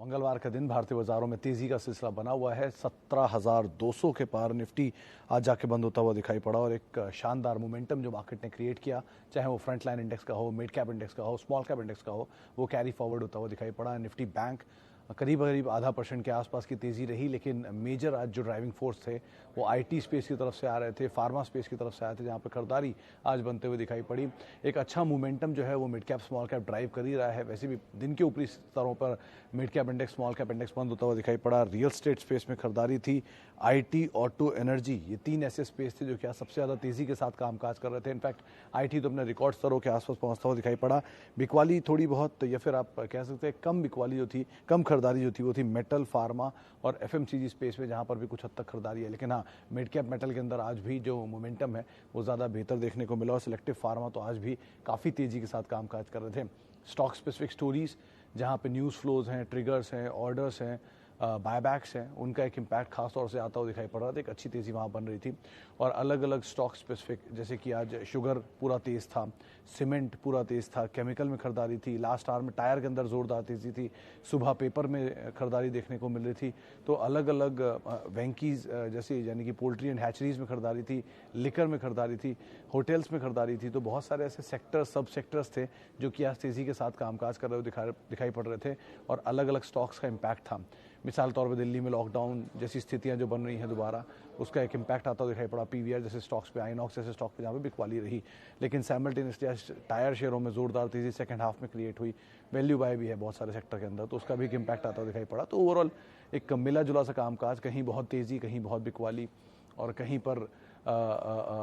मंगलवार का दिन भारतीय बाजारों में तेजी का सिलसिला बना हुआ है। 17,200 के पार निफ्टी आज जाके बंद होता हुआ दिखाई पड़ा और एक शानदार मोमेंटम जो मार्केट ने क्रिएट किया, चाहे वो फ्रंट लाइन इंडेक्स का हो, मिड कैप इंडेक्स का हो, स्मॉल कैप इंडेक्स का हो, वो कैरी फॉरवर्ड होता हुआ दिखाई पड़ा। निफ्टी बैंक करीब करीब आधा % के आसपास की तेजी रही, लेकिन मेजर आज जो ड्राइविंग फोर्स थे वो आईटी स्पेस की तरफ से आ रहे थे, फार्मा स्पेस की तरफ से आए थे, जहां पर खरीदारी आज बनते हुए दिखाई पड़ी। एक अच्छा मोमेंटम जो है वो mid cap small cap drive कर ही रहा है। वैसे भी दिन के ऊपरी स्तरों पर mid cap index, small cap index बंद होता हुआ दिखाई पड़ा। रियल स्टेट स्पेस में खरीदारी थी। आईटी, ऑटो, एनर्जी, ये 3 ऐसे स्पेस थे जो क्या सबसे ज़्यादा तेजी के साथ कामकाज कर रहे थे। इनफैक्ट आईटी तो अपने रिकॉर्ड स्तरों के आसपास पहुंचता हुआ दिखाई पड़ा। बिकवाली थोड़ी बहुत, या फिर आप कह सकते हैं कम बिकवाली जो थी, कम खरीदारी जो थी वो थी मेटल, फार्मा और एफएमसीजी स्पेस में, जहां पर भी कुछ हद तक खरीदारी है। लेकिन हाँ, मिड कैप मेटल के अंदर आज भी जो मोमेंटम है वो ज़्यादा बेहतर देखने को मिला और सिलेक्टिव फार्मा तो आज भी काफ़ी तेज़ी के साथ कामकाज कर रहे थे। स्टॉक स्पेसिफिक स्टोरीज जहाँ पे न्यूज़ फ्लोज हैं, ट्रिगर्स हैं, ऑर्डर्स हैं, बायबैक्स हैं, उनका एक इम्पैक्ट खास तौर से आता हुआ दिखाई पड़ रहा था। एक अच्छी तेज़ी वहाँ बन रही थी और अलग अलग स्टॉक स्पेसिफिक, जैसे कि आज शुगर पूरा तेज़ था, सीमेंट पूरा तेज़ था, केमिकल में खरीदारी थी, लास्ट आवर में टायर के अंदर जोरदार तेज़ी थी, सुबह पेपर में खरीदारी देखने को मिल रही थी। तो अलग अलग वेंकीज जैसे यानी कि पोल्ट्री एंड हैचरीज में खरीदारी थी, लिकर में खरीदारी थी, होटल्स में खरीदारी थी। तो बहुत सारे ऐसे सेक्टर, सब सेक्टर्स थे जो कि आज तेज़ी के साथ कामकाज कर रहे हुए दिखाई पड़ रहे थे और अलग अलग स्टॉक्स का इम्पैक्ट था। मिसाल तौर पर दिल्ली में लॉकडाउन जैसी स्थितियां जो बन रही हैं दोबारा, उसका एक इम्पैक्ट आता हुआ दिखाई पड़ा पीवीआर जैसे स्टॉक्स पे, आइनॉक्स जैसे स्टॉक पे, जहाँ पे बिकवाली रही। लेकिन साइमल्टेनियसली आज टायर शेयरों में जोरदार तेजी सेकंड हाफ में क्रिएट हुई। वैल्यू बाय भी है बहुत सारे सेक्टर के अंदर, तो उसका भी एक इम्पैक्ट आता हुआ दिखाई पड़ा। तो ओवरऑल एक मिला जुला सा कामकाज, कहीं बहुत तेज़ी, कहीं बहुत बिकवाली और कहीं पर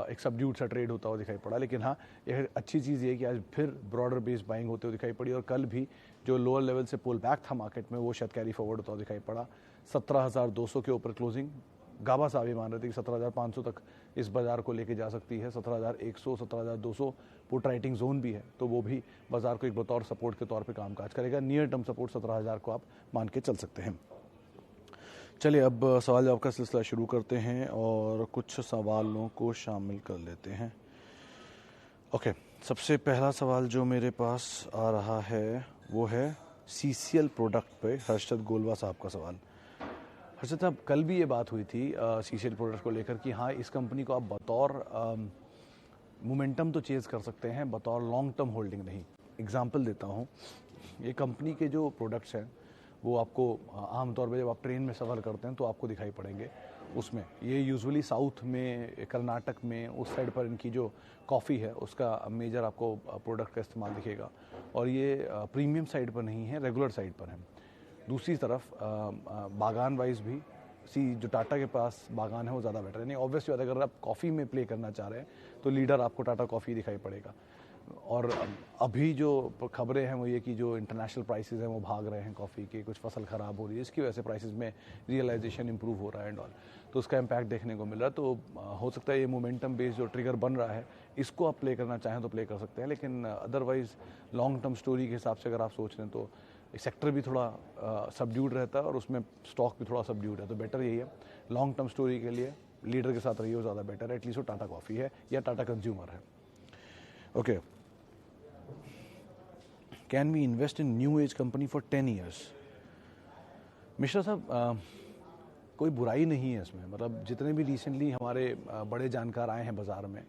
एक सबड्यूड सा ट्रेड होता हुआ दिखाई पड़ा। लेकिन हाँ, एक अच्छी चीज़ ये है कि आज फिर ब्रॉडर बेस बाइंग होते हुए दिखाई पड़ी और कल भी जो लोअर लेवल से पुल बैक था मार्केट में वो शायद कैरी फॉरवर्ड होता हुआ दिखाई पड़ा। 17,200 के ऊपर क्लोजिंग। गाबा साहब ये मान रहे थे कि 17,500 तक इस बाजार को लेके जा सकती है। 17,100, 17,200 पुट राइटिंग जोन भी है, तो वो भी बाजार को एक बतौर सपोर्ट के तौर पे कामकाज करेगा। नियर टर्म सपोर्ट 17,000 को आप मान के चल सकते हैं। चलिए अब सवाल जवाब का सिलसिला शुरू करते हैं और कुछ सवालों को शामिल कर लेते हैं। ओके, सबसे पहला सवाल जो मेरे पास आ रहा है वो है सीसीएल प्रोडक्ट पे हर्षद गोलवा साहब का सवाल। हर्षद साहब, कल भी ये बात हुई थी सीसीएल प्रोडक्ट को लेकर कि हाँ, इस कंपनी को आप बतौर मोमेंटम तो चेज कर सकते हैं, बतौर लॉन्ग टर्म होल्डिंग नहीं। एग्जाम्पल देता हूँ, ये कंपनी के जो प्रोडक्ट्स हैं वो आपको आमतौर पर जब आप ट्रेन में सफ़र करते हैं तो आपको दिखाई पड़ेंगे। उसमें ये यूजुअली साउथ में, कर्नाटक में, उस साइड पर इनकी जो कॉफ़ी है उसका मेजर आपको प्रोडक्ट का इस्तेमाल दिखेगा और ये प्रीमियम साइड पर नहीं है, रेगुलर साइड पर है। दूसरी तरफ बागान वाइज भी जो टाटा के पास बागान है वो ज़्यादा बेटर है। नहीं, ऑब्वियसली बात है, अगर आप कॉफ़ी में प्ले करना चाह रहे हैं तो लीडर आपको टाटा कॉफ़ी दिखाई पड़ेगा। और अभी जो खबरें हैं वो ये कि जो इंटरनेशनल प्राइसेस हैं वो भाग रहे हैं कॉफ़ी के, कुछ फसल ख़राब हो रही है, इसकी वजह से प्राइसेस में रियलाइजेशन इंप्रूव हो रहा है एंड ऑल, तो उसका इम्पैक्ट देखने को मिल रहा है। तो हो सकता है ये मोमेंटम बेस्ड जो ट्रिगर बन रहा है इसको आप प्ले करना चाहें तो प्ले कर सकते हैं। लेकिन अदरवाइज लॉन्ग टर्म स्टोरी के हिसाब से अगर आप सोच रहे हैं तो सेक्टर भी थोड़ा सबड्यूड रहता है और उसमें स्टॉक भी थोड़ा सबड्यूड है। तो बेटर यही है, लॉन्ग टर्म स्टोरी के लिए लीडर के साथ रहिए, वो ज़्यादा बेटर है। एटलीस्ट वो टाटा कॉफ़ी है या टाटा कंज्यूमर है। Okay, can we invest in new age company for 10 years? Mishra साहब, कोई बुराई नहीं है इसमें। मतलब जितने भी रिसेंटली हमारे बड़े जानकार आए हैं बाज़ार में,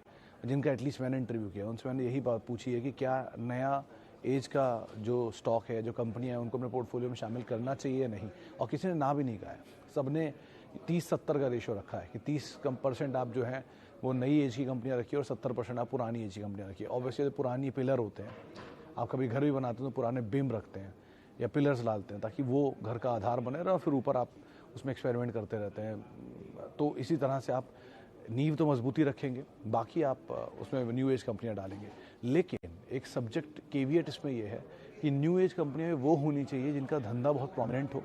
जिनका एटलीस्ट मैंने इंटरव्यू किया, उनसे मैंने यही बात पूछी है कि क्या नया एज का जो स्टॉक है, जो कंपनियां हैं, उनको अपने पोर्टफोलियो में शामिल करना चाहिए या नहीं। और किसी ने ना भी नहीं कहा है। सब ने 30-70 का रेशो रखा है कि 30% आप जो है वो नई एज की कंपनियां रखिए और 70% आप पुरानी एज की कंपनियां रखिए। ऑब्वियसली पुरानी पिलर होते हैं, आप कभी घर भी बनाते हैं तो पुराने बिम रखते हैं या पिलर्स डालते हैं ताकि वो घर का आधार बने रहे और फिर ऊपर आप उसमें एक्सपेरिमेंट करते रहते हैं। तो इसी तरह से आप नींव तो मजबूती रखेंगे, बाकी आप उसमें न्यू एज कंपनियां डालेंगे। लेकिन एक सब्जेक्ट केविएट इसमें यह है कि न्यू एज कंपनियां वो होनी चाहिए जिनका धंधा बहुत प्रोमिनेंट हो,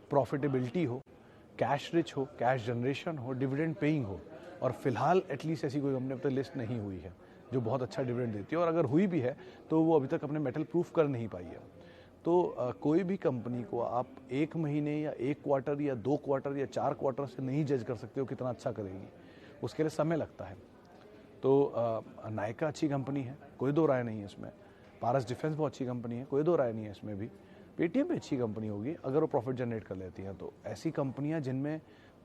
प्रॉफिटेबिलिटी हो, कैश रिच हो, कैश जनरेशन हो, डिविडेंड पेइंग हो। और फिलहाल एटलीस्ट ऐसी कोई कंपनी अब तक लिस्ट नहीं हुई है जो बहुत अच्छा डिविडेंड देती है, और अगर हुई भी है तो वो अभी तक अपने मेटल प्रूफ कर नहीं पाई है। तो कोई भी कंपनी को आप 1 महीने या 1 क्वार्टर या 2 क्वार्टर या 4 क्वार्टर से नहीं जज कर सकते हो कितना अच्छा करेगी, उसके लिए समय लगता है। तो नायका अच्छी कंपनी है, कोई दो राय नहीं है इसमें। पारस डिफेंस बहुत अच्छी कंपनी है, कोई दो राय नहीं है इसमें भी। पेटीएम भी अच्छी कंपनी होगी अगर वो प्रॉफिट जनरेट कर लेती हैं। तो ऐसी कंपनियां जिनमें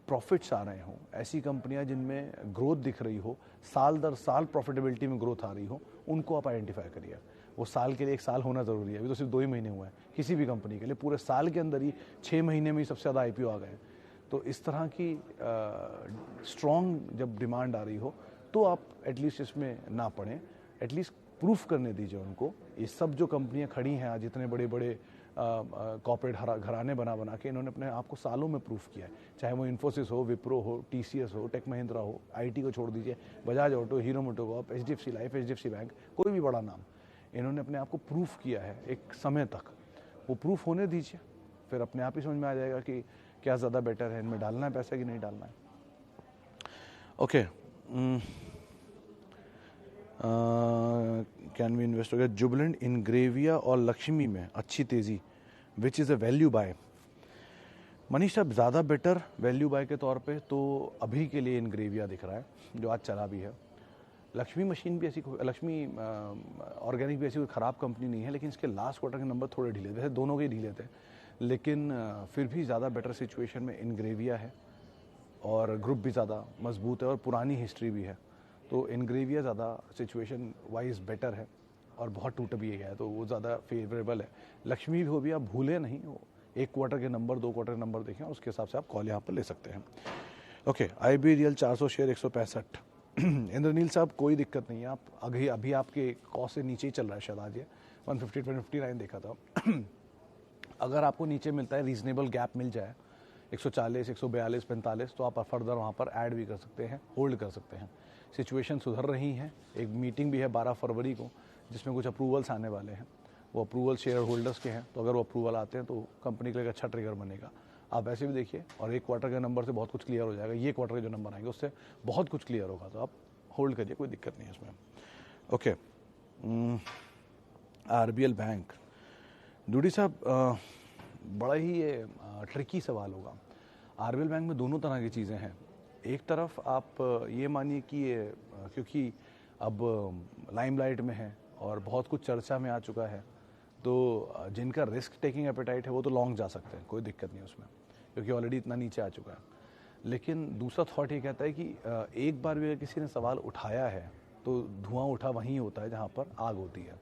प्रॉफिट्स आ रहे हों, ऐसी कंपनियां जिनमें ग्रोथ दिख रही हो, साल दर साल प्रॉफिटेबिलिटी में ग्रोथ आ रही हो, उनको आप आइडेंटिफाई करिए। वो साल के लिए 1 साल होना ज़रूरी है, अभी तो सिर्फ 2 ही महीने हुए हैं किसी भी कंपनी के लिए, पूरे साल के अंदर ही 6 महीने में ही सबसे ज़्यादा आईपीओ आ गए। तो इस तरह की स्ट्रॉन्ग जब डिमांड आ रही हो तो आप एटलीस्ट इसमें ना पड़ें, एटलीस्ट प्रूफ करने दीजिए उनको। ये सब जो कंपनियां खड़ी हैं आज, इतने बड़े बड़े कॉर्पोरेट घराने बना के इन्होंने अपने आप को सालों में प्रूफ किया है, चाहे वो इन्फोसिस हो, विप्रो हो, टीसीएस हो, टेक महिंद्रा हो, आईटी को छोड़ दीजिए, Bajaj auto, hero MotoCorp, HDFC life, HDFC bank, कोई भी बड़ा नाम, इन्होंने अपने आप को प्रूफ किया है एक समय तक। वो प्रूफ होने दीजिए, फिर अपने आप ही समझ में आ जाएगा कि क्या ज़्यादा बेटर है, इनमें डालना है पैसा कि नहीं डालना है। ओके, कैन वी इन्वेस्ट हो जुबिलेंट, इनग्रेविया और लक्ष्मी में अच्छी तेज़ी, which is a value by? Manish साहब ज़्यादा बेटर वैल्यू बाय के तौर पे तो अभी के लिए इनग्रेविया दिख रहा है, जो आज चला भी है। लक्ष्मी मशीन भी ऐसी, लक्ष्मी ऑर्गेनिक भी ऐसी कोई ख़राब कंपनी नहीं है, लेकिन इसके लास्ट क्वार्टर के नंबर थोड़े ढीले, वैसे दोनों के ढीले थे, लेकिन फिर भी ज़्यादा बेटर सिचुएशन में इनग्रेविया है और ग्रुप भी ज़्यादा मजबूत है और पुरानी हिस्ट्री भी है। तो इनग्रेविया ज़्यादा सिचुएशन वाइज बेटर है और बहुत टूट भी गया है, तो वो ज़्यादा फेवरेबल है। लक्ष्मी भी आप भूलें नहीं, वो 1 क्वार्टर के नंबर, 2 क्वार्टर के नंबर देखें, उसके हिसाब से आप कॉल यहाँ पर ले सकते हैं। Okay, IBReal 400 share 165। इंद्रनील साहब कोई दिक्कत नहीं है, आप अभी आपके कॉस्ट से नीचे ही चल रहा है शायद आज ये 150 159 देखा था। अगर आपको नीचे मिलता है, रीजनेबल गैप मिल जाए 140 142 45, तो आप फर्दर वहाँ पर ऐड भी कर सकते हैं, होल्ड कर सकते हैं। सिचुएशन सुधर रही है, एक मीटिंग भी है 12 फरवरी को जिसमें कुछ अप्रूवल्स आने वाले हैं, वो अप्रूवल शेयर होल्डर्स के हैं, तो अगर वो अप्रूवल आते हैं तो कंपनी के लिए अच्छा ट्रिगर बनेगा। आप वैसे भी देखिए, और 1 क्वार्टर के नंबर से बहुत कुछ क्लियर हो जाएगा, ये क्वार्टर के जो नंबर आएंगे उससे बहुत कुछ क्लियर होगा, तो आप होल्ड करिए, कोई दिक्कत नहीं है इसमें। ओके, RBL बैंक, डूडी साहब बड़ा ही ये ट्रिकी सवाल होगा। RBL बैंक में दोनों तरह की चीज़ें हैं। एक तरफ आप ये मानिए कि ये क्योंकि अब लाइमलाइट में है और बहुत कुछ चर्चा में आ चुका है, तो जिनका रिस्क टेकिंग एपेटाइट है वो तो लॉन्ग जा सकते हैं, कोई दिक्कत नहीं उसमें, क्योंकि ऑलरेडी इतना नीचे आ चुका है। लेकिन दूसरा थॉट ये कहता है कि एक बार भी अगर किसी ने सवाल उठाया है तो धुआं उठा वहीं होता है जहाँ पर आग होती है,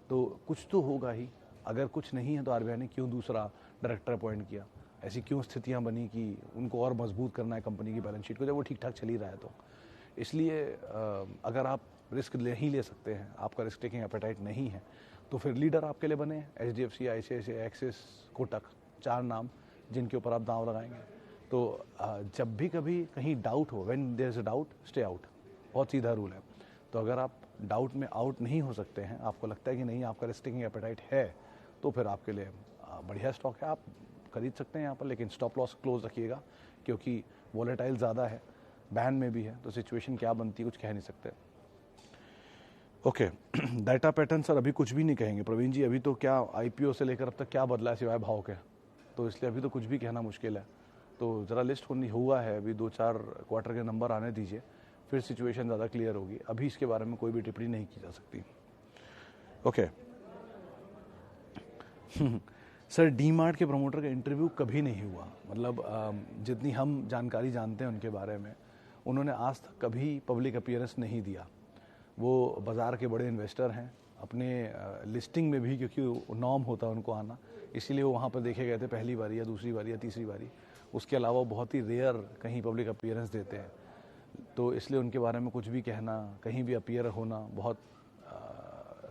तो कुछ तो होगा ही। अगर कुछ नहीं है तो RBI ने क्यों दूसरा डायरेक्टर अपॉइंट किया? ऐसी क्यों स्थितियां बनी कि उनको और मजबूत करना है कंपनी की बैलेंस शीट को, जब वो ठीक ठाक चल ही रहा है? तो इसलिए अगर आप रिस्क नहीं ले सकते हैं, आपका रिस्क टेकिंग एपेटाइट नहीं है, तो फिर लीडर आपके लिए बने HDFC, ICICI, एक्सिस, कोटक, 4 नाम जिनके ऊपर आप दांव लगाएंगे। तो जब भी कभी कहीं डाउट हो, when there is a doubt stay out, बहुत सीधा रूल है। तो अगर आप डाउट में आउट नहीं हो सकते हैं, आपको लगता है कि नहीं आपका रिस्क टेकिंग एपेटाइट है, तो फिर आपके लिए बढ़िया स्टॉक है, आप खरीद सकते हैं यहाँ पर, लेकिन स्टॉप लॉस क्लोज रखिएगा, क्योंकि वॉलेटाइल ज़्यादा है, बैन में भी है, तो सिचुएशन क्या बनती है कुछ कह नहीं सकते। ओके, डाटा पैटर्न सर अभी कुछ भी नहीं कहेंगे प्रवीण जी, अभी तो क्या IPO से लेकर अब तक क्या बदला है सिवाय भाव के, तो इसलिए अभी तो कुछ भी कहना मुश्किल है। तो ज़रा लिस्ट हुआ है, अभी 2-4 क्वार्टर के नंबर आने दीजिए, फिर सिचुएशन ज़्यादा क्लियर होगी। अभी इसके बारे में कोई भी टिप्पणी नहीं की जा सकती। ओके सर, DMart के प्रमोटर का इंटरव्यू कभी नहीं हुआ, मतलब जितनी हम जानकारी जानते हैं उनके बारे में, उन्होंने आज तक कभी पब्लिक अपीयरेंस नहीं दिया। वो बाज़ार के बड़े इन्वेस्टर हैं, अपने लिस्टिंग में भी क्योंकि नॉर्म होता है उनको आना, इसीलिए वो वहाँ पर देखे गए थे पहली बारी या दूसरी बारी या तीसरी बारी। उसके अलावा बहुत ही रेयर कहीं पब्लिक अपीयरेंस देते हैं, तो इसलिए उनके बारे में कुछ भी कहना, कहीं भी अपीयर होना बहुत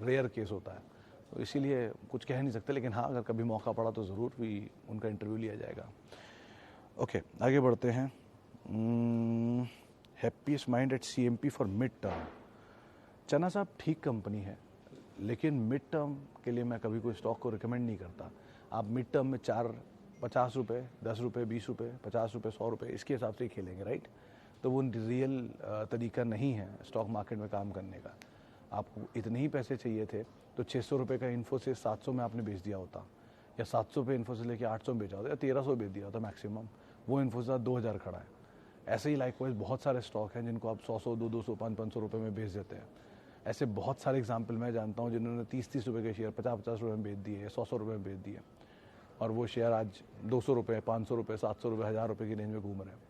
रेयर केस होता है, तो इसीलिए कुछ कह नहीं सकते। लेकिन हाँ, अगर कभी मौका पड़ा तो ज़रूर भी उनका इंटरव्यू लिया जाएगा। ओके, आगे बढ़ते हैं। Happiest mind at CMP for mid term. चना साहब ठीक कंपनी है, लेकिन मिड टर्म के लिए मैं कभी कोई स्टॉक को रिकमेंड नहीं करता। आप मिड टर्म में 50 रुपये, 10 रुपये, 20 रुपये, 50 रुपये, 100 रुपये, इसके हिसाब से ही खेलेंगे, राइट? तो वो रियल तरीका नहीं है स्टॉक मार्केट में काम करने का। आपको इतने ही पैसे चाहिए थे तो 600 रुपये का इन्फोसिस 700 में आपने बेच दिया होता, या 700 पे इन्फोसिस लेके 800 में बेचा होता, या 1300 बेच दिया होता मैक्सिमम। वो इन्फोसिस 2000 खड़ा है। ऐसे ही लाइकवाइज बहुत सारे स्टॉक हैं जिनको आप 100, 200, 500 रुपये में बेच देते हैं। ऐसे बहुत सारे एग्जाम्पल मैं जानता हूँ जिन्होंने 30 रुपये के शेयर 50 रुपये में बेच दिए, 100 रुपये में बेच दिए। और वो शेयर आज 200 रुपये, 500 रुपये, 700 रुपये, 1000 रुपये की रेंज में घूम रहे हैं।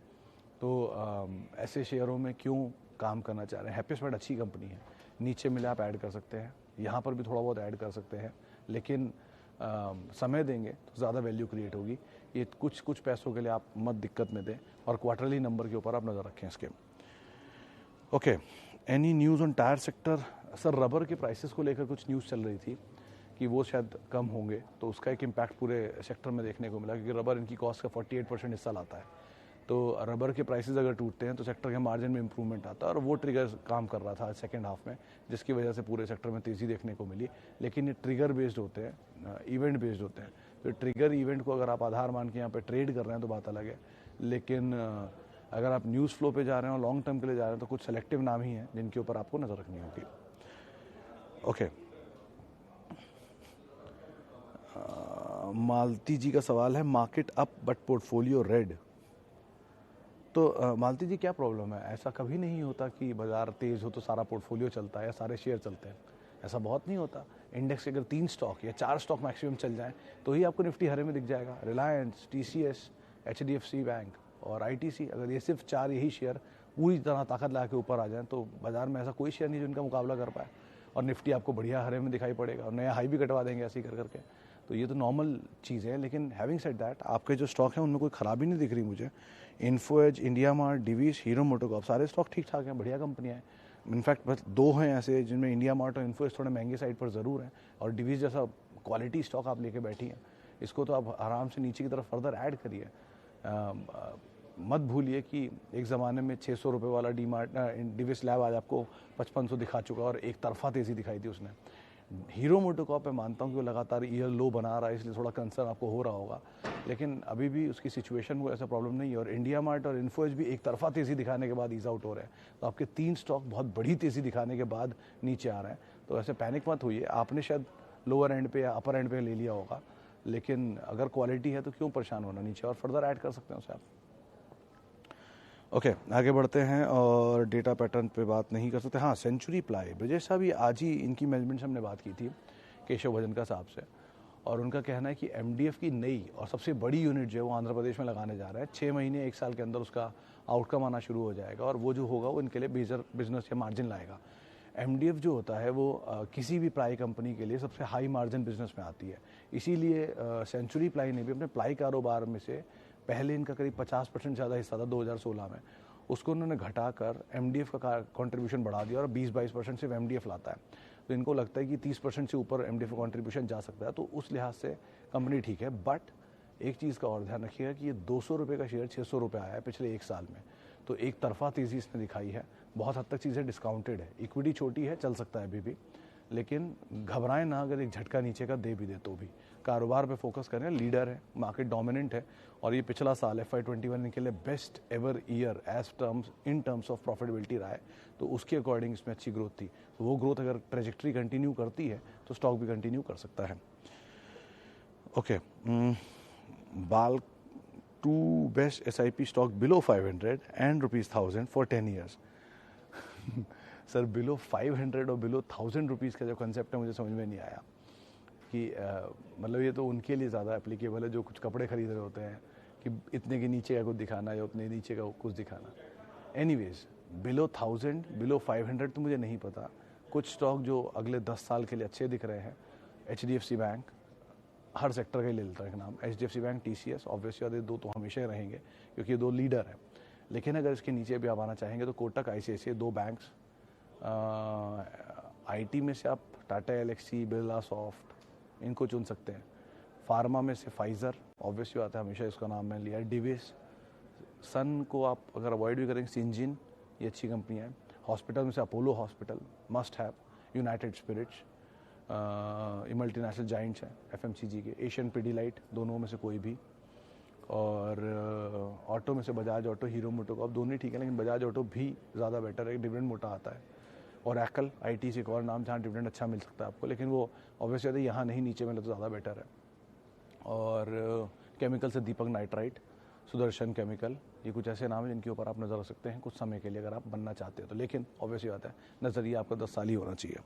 तो ऐसे शेयरों में क्यों काम करना चाह रहे हैं? हैप्पीस्मेट अच्छी कंपनी है, नीचे मिले आप ऐड कर सकते हैं, यहाँ पर भी थोड़ा बहुत ऐड कर सकते हैं, लेकिन समय देंगे तो ज़्यादा वैल्यू क्रिएट होगी। ये कुछ पैसों के लिए आप मत दिक्कत में दें, और क्वार्टरली नंबर के ऊपर आप नज़र रखें इसके। Okay, any news on tyre sector? Sir, rubber के प्राइसेस को लेकर कुछ न्यूज़ चल रही थी कि वो शायद कम होंगे, तो उसका एक इम्पैक्ट पूरे सेक्टर में देखने को मिला, क्योंकि रबर इनकी कॉस्ट का 48% हिस्सा लाता है। तो रबर के प्राइसेस अगर टूटते हैं तो सेक्टर के मार्जिन में इंप्रूवमेंट आता है, और वो ट्रिगर काम कर रहा था सेकंड हाफ में, जिसकी वजह से पूरे सेक्टर में तेज़ी देखने को मिली। लेकिन ये ट्रिगर बेस्ड होते हैं, इवेंट बेस्ड होते हैं, तो ट्रिगर इवेंट को अगर आप आधार मान के यहाँ पे ट्रेड कर रहे हैं तो बात अलग है, लेकिन अगर आप न्यूज़ फ्लो पे जा रहे हैं और लॉन्ग टर्म के लिए जा रहे हैं तो कुछ सेलेक्टिव नाम ही हैं जिनके ऊपर आपको नज़र रखनी होगी। ओके, मालती जी का सवाल है, market up but portfolio red. तो मालती जी, क्या प्रॉब्लम है? ऐसा कभी नहीं होता कि बाजार तेज़ हो तो सारा पोर्टफोलियो चलता है या सारे शेयर चलते हैं, ऐसा बहुत नहीं होता। इंडेक्स के अगर 3 स्टॉक या 4 स्टॉक मैक्सिमम चल जाएं तो ही आपको निफ्टी हरे में दिख जाएगा। रिलायंस, TCS, HDFC बैंक और ITC, अगर ये सिर्फ 4 यही शेयर पूरी तरह ताकत लगा के ऊपर आ जाएं तो बाजार में ऐसा कोई शेयर नहीं जो इनका मुकाबला कर पाए, और निफ्टी आपको बढ़िया हरे में दिखाई पड़ेगा और नया हाई भी कटवा देंगे ऐसे ही कर करके। तो ये तो नॉर्मल चीज़ है। लेकिन हैविंग सेड दैट, आपके जो स्टॉक हैं उनमें कोई खराबी नहीं दिख रही मुझे। इन्फोएज, इंडिया मार्ट, डिवीज, हीरो मोटोकॉर्प, सारे स्टॉक ठीक ठाक हैं, बढ़िया कंपनियां हैं। इनफैक्ट बस 2 हैं ऐसे जिनमें इंडिया मार्ट और इन्फोएज थोड़े महंगे साइड पर ज़रूर हैं, और डिवीज जैसा क्वालिटी स्टॉक आप लेके बैठी हैं, इसको तो आप आराम से नीचे की तरफ फर्दर ऐड करिए। मत भूलिए कि एक ज़माने में 600 रुपये वाला डिविस लैब आज आपको 5500 दिखा चुका, और एक तरफा तेज़ी दिखाई थी उसने। हीरो मोटोकॉर्प मैं मानता हूँ कि वो लगातार ईयर लो बना रहा है, इसलिए थोड़ा कंसर्न आपको हो रहा होगा, लेकिन अभी भी उसकी सिचुएशन को ऐसा प्रॉब्लम नहीं है। और इंडिया मार्ट और इन्फोएज भी एक तरफा तेज़ी दिखाने के बाद ईज आउट हो रहे हैं, तो आपके 3 स्टॉक बहुत बड़ी तेज़ी दिखाने के बाद नीचे आ रहे हैं। तो ऐसे पैनिक मत होइए, आपने शायद लोअर एंड पे या अपर एंड पे ले लिया होगा, लेकिन अगर क्वालिटी है तो क्यों परेशान होना नीचे, और फर्दर ऐड कर सकते हैं उसे आप। ओके, आगे बढ़ते हैं, और डेटा पैटर्न पे बात नहीं कर सकते। हाँ, सेंचुरी प्लाई, ब्रजेश साहब, ये आज ही इनकी मैनेजमेंट से हमने बात की थी केशव भजनका साहब से, और उनका कहना है कि MDF की नई और सबसे बड़ी यूनिट जो है वो आंध्र प्रदेश में लगाने जा रहा है। 6 महीने 1 साल के अंदर उसका आउटकम आना शुरू हो जाएगा, और वो जो होगा वो इनके लिए बेहतर बिजनेस या मार्जिन लाएगा। MDF जो होता है वो किसी भी प्लाई कंपनी के लिए सबसे हाई मार्जिन बिजनेस में आती है, इसीलिए सेंचुरी प्लाई ने भी अपने प्लाई कारोबार में से पहले इनका करीब 50% ज़्यादा हिस्सा था 2016 में, उसको उन्होंने घटाकर MDF का कंट्रीब्यूशन बढ़ा दिया, और 20-22% सिर्फ MDF लाता है। तो इनको लगता है कि 30% से ऊपर MDF का कंट्रीब्यूशन जा सकता है, तो उस लिहाज से कंपनी ठीक है। बट एक चीज़ का और ध्यान रखिएगा कि ये 200 रुपये का शेयर 600 रुपये आया है पिछले 1 साल में, तो एक तरफा तेज़ी इसने दिखाई है, बहुत हद तक चीज़ें डिस्काउंटेड है, इक्विटी छोटी है, चल सकता है अभी भी, लेकिन घबराएं ना अगर एक झटका नीचे का दे भी दे तो भी। कारोबार पे फोकस करें, लीडर है, मार्केट डोमिनेंट है, और ये पिछला साल FY21 इनके लिए best ever year in terms of profitability रहा है, तो उसके अकॉर्डिंग इसमें अच्छी ग्रोथ थी। तो वो ग्रोथ अगर ट्रेजेक्ट्री कंटिन्यू करती है तो स्टॉक भी कंटिन्यू कर सकता है। ओके, बाल to best SIP stock below 500 and ₹1000 for 10 years. Sir, below 500 और बिलो 1000 रुपीज़ का जो कंसेप्ट है मुझे समझ में नहीं आया कि मतलब ये तो उनके लिए ज़्यादा एप्लीकेबल है जो कुछ कपड़े खरीद रहे होते हैं कि इतने के नीचे का कुछ दिखाना या उतने नीचे का कुछ दिखाना। एनीवेज, बिलो 1000, बिलो 500 तो मुझे नहीं पता। कुछ स्टॉक जो अगले 10 साल के लिए अच्छे दिख रहे हैं, HDFC बैंक, हर सेक्टर का ही ले लेता है नाम, HDFC बैंक, TCS, ऑब्वियसली ये 2 तो हमेशा ही रहेंगे क्योंकि ये 2 लीडर हैं। लेकिन अगर इसके नीचे भी आप आना चाहेंगे तो कोटक, ICICI, 2 बैंक्स, IT में से आप टाटा एलेक्सी, बिरला सॉफ्ट, इनको चुन सकते हैं। फार्मा में से फाइज़र ऑब्वियसली आता है, हमेशा इसका नाम मैंने लिया है। डिविस, सन को आप अगर अवॉइड भी करेंगे, सिंजिन, ये अच्छी कंपनी है। हॉस्पिटल में से Apollo hospital must have, United Spirits, multinational giants हैं FMCG के, एशियन पिडीलाइट, दोनों में से कोई भी। और ऑटो में से बजाज ऑटो, हीरो मोटोकॉर्प, दोनों ठीक है, लेकिन बजाज ऑटो भी ज़्यादा बेटर है, डिविडेंड मोटा आता है। और एप्पल, IT से एक और नाम जहाँ डिविडेंड अच्छा मिल सकता है आपको, लेकिन वो ऑब्वियसली यहाँ नहीं, नीचे मिले तो ज़्यादा बेटर है। और केमिकल से दीपक नाइट्राइट, सुदर्शन केमिकल, ये कुछ ऐसे नाम हैं जिनके ऊपर आप नज़र रख सकते हैं कुछ समय के लिए अगर आप बनना चाहते हैं तो। लेकिन ऑब्वियसली बात है, नज़रिया आपका 10 साल ही होना चाहिए।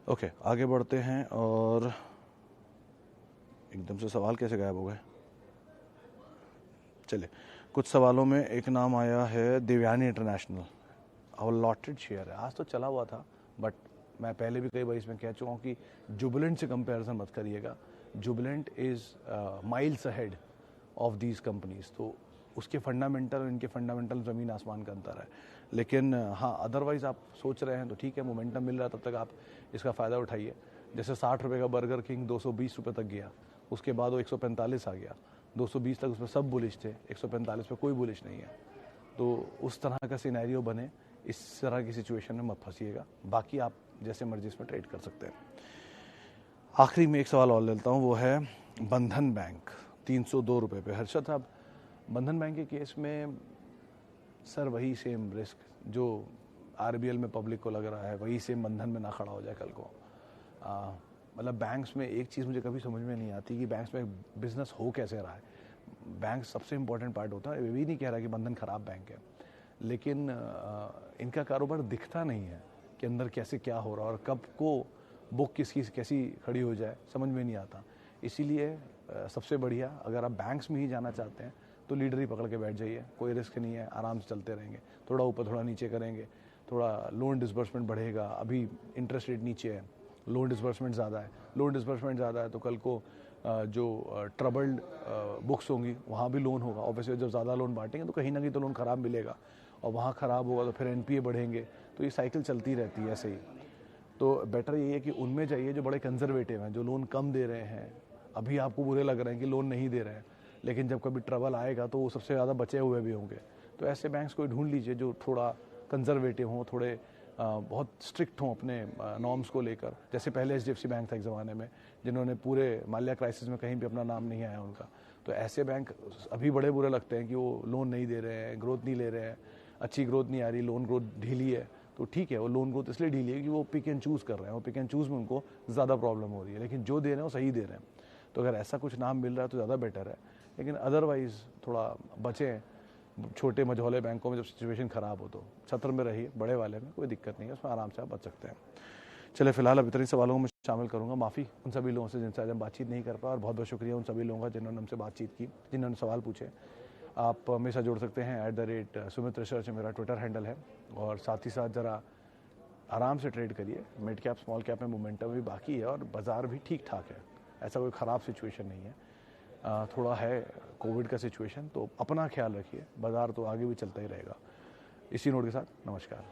ओके, आगे बढ़ते हैं, और एकदम से सवाल कैसे गायब हो गए? चलिए, कुछ सवालों में एक नाम आया है देवयानी इंटरनेशनल, और लॉटेड शेयर है। आज तो चला हुआ था, बट मैं पहले भी कई बार इसमें कह चुका हूँ कि जुबिलेंट से कंपैरिजन मत करिएगा। Jubilant is miles ahead of these companies, तो उसके फंडामेंटल और इनके फंडामेंटल ज़मीन आसमान का अंतर है। लेकिन हाँ, अदरवाइज़ आप सोच रहे हैं तो ठीक है, मोमेंटम मिल रहा है तब तक आप इसका फ़ायदा उठाइए। जैसे 60 रुपये का बर्गर किंग 220 रुपये तक गया, उसके बाद वो 145 आ गया, 220 तक उसमें सब बुलिश थे, 145 पे कोई बुलिश नहीं है। तो उस तरह का सिनेरियो बने, इस तरह की सिचुएशन में मत फंसिएगा। बाकी आप जैसे मर्जी इसमें ट्रेड कर सकते हैं। आखिरी में एक सवाल और लेता हूँ, वो है बंधन बैंक 302 रुपये पे। हर्षद साहब, बंधन बैंक के केस में सर वही सेम रिस्क जो आरबीएल में पब्लिक को लग रहा है, वही सेम बंधन में ना खड़ा हो जाए कल को। मतलब बैंक्स में एक चीज़ मुझे कभी समझ में नहीं आती कि बैंक्स में बिजनेस हो कैसे रहा है। बैंक सबसे इम्पोर्टेंट पार्ट होता है। ये भी नहीं कह रहा कि बंधन खराब बैंक है, लेकिन इनका कारोबार दिखता नहीं है कि अंदर कैसे क्या हो रहा है और कब को बुक किसकी कैसी खड़ी हो जाए, समझ में नहीं आता। इसीलिए सबसे बढ़िया, अगर आप बैंक्स में ही जाना चाहते हैं तो लीडर ही पकड़ के बैठ जाइए, कोई रिस्क नहीं है, आराम से चलते रहेंगे। थोड़ा ऊपर थोड़ा नीचे करेंगे, थोड़ा लोन डिसबर्समेंट बढ़ेगा। अभी इंटरेस्ट रेट नीचे है, लोन डिसबर्समेंट ज़्यादा है। लोन डिसबर्समेंट ज़्यादा है तो कल को जो ट्रबल्ड बुक्स होंगी वहाँ भी लोन होगा। ऑब्वियसली जब ज़्यादा लोन बांटेंगे तो कहीं ना कहीं तो लोन ख़राब मिलेगा, और वहाँ ख़राब होगा तो फिर एनपीए बढ़ेंगे। तो ये साइकिल चलती रहती है ऐसे ही। तो बेटर ये है कि उनमें जाइए जो बड़े कंजर्वेटिव हैं, जो लोन कम दे रहे हैं। अभी आपको बुरे लग रहे हैं कि लोन नहीं दे रहे हैं, लेकिन जब कभी ट्रबल आएगा तो वो सबसे ज़्यादा बचे हुए भी होंगे। तो ऐसे बैंक्स को ढूंढ लीजिए जो थोड़ा कंजर्वेटिव हों, थोड़े बहुत स्ट्रिक्ट हों अपने नॉर्म्स को लेकर। जैसे पहले एचडीएफसी बैंक था एक ज़माने में, जिन्होंने पूरे माल्या क्राइसिस में कहीं भी अपना नाम नहीं आया उनका। तो ऐसे बैंक अभी बड़े बुरे लगते हैं कि वो लोन नहीं दे रहे हैं, ग्रोथ नहीं ले रहे हैं, अच्छी ग्रोथ नहीं आ रही, लोन ग्रोथ ढीली है। तो ठीक है, वो लोन ग्रोथ इसलिए ढीली है कि वो पिक एंड चूज़ कर रहे हैं, वो पिक एंड चूज़ में उनको ज़्यादा प्रॉब्लम हो रही है। लेकिन जो दे रहे हैं वो सही दे रहे हैं। तो अगर ऐसा कुछ नाम मिल रहा है तो ज़्यादा बेटर है। लेकिन अदरवाइज़ थोड़ा बचें छोटे मझौले बैंकों में, जब सिचुएशन ख़राब हो तो छत्र में रहिए, बड़े वाले में कोई दिक्कत नहीं है, उसमें आराम से आप बच सकते हैं। चलिए, फिलहाल अब इतने सवालों में शामिल करूंगा। माफ़ी उन सभी लोगों से जिनसे आज हम बातचीत नहीं कर पाए, और बहुत बहुत शुक्रिया उन सभी लोगों का जिन्होंने हमसे बातचीत की, जिन्होंने सवाल पूछे। आप हमेशा जुड़ सकते हैं, @सुमित रिसर्च मेरा ट्विटर हैंडल है। और साथ ही साथ ज़रा आराम से ट्रेड करिए। मिड कैप स्मॉल कैप में मोमेंटम भी बाकी है और बाज़ार भी ठीक ठाक है, ऐसा कोई ख़राब सिचुएशन नहीं है। थोड़ा है कोविड का सिचुएशन, तो अपना ख्याल रखिए। बाज़ार तो आगे भी चलता ही रहेगा। इसी नोट के साथ नमस्कार।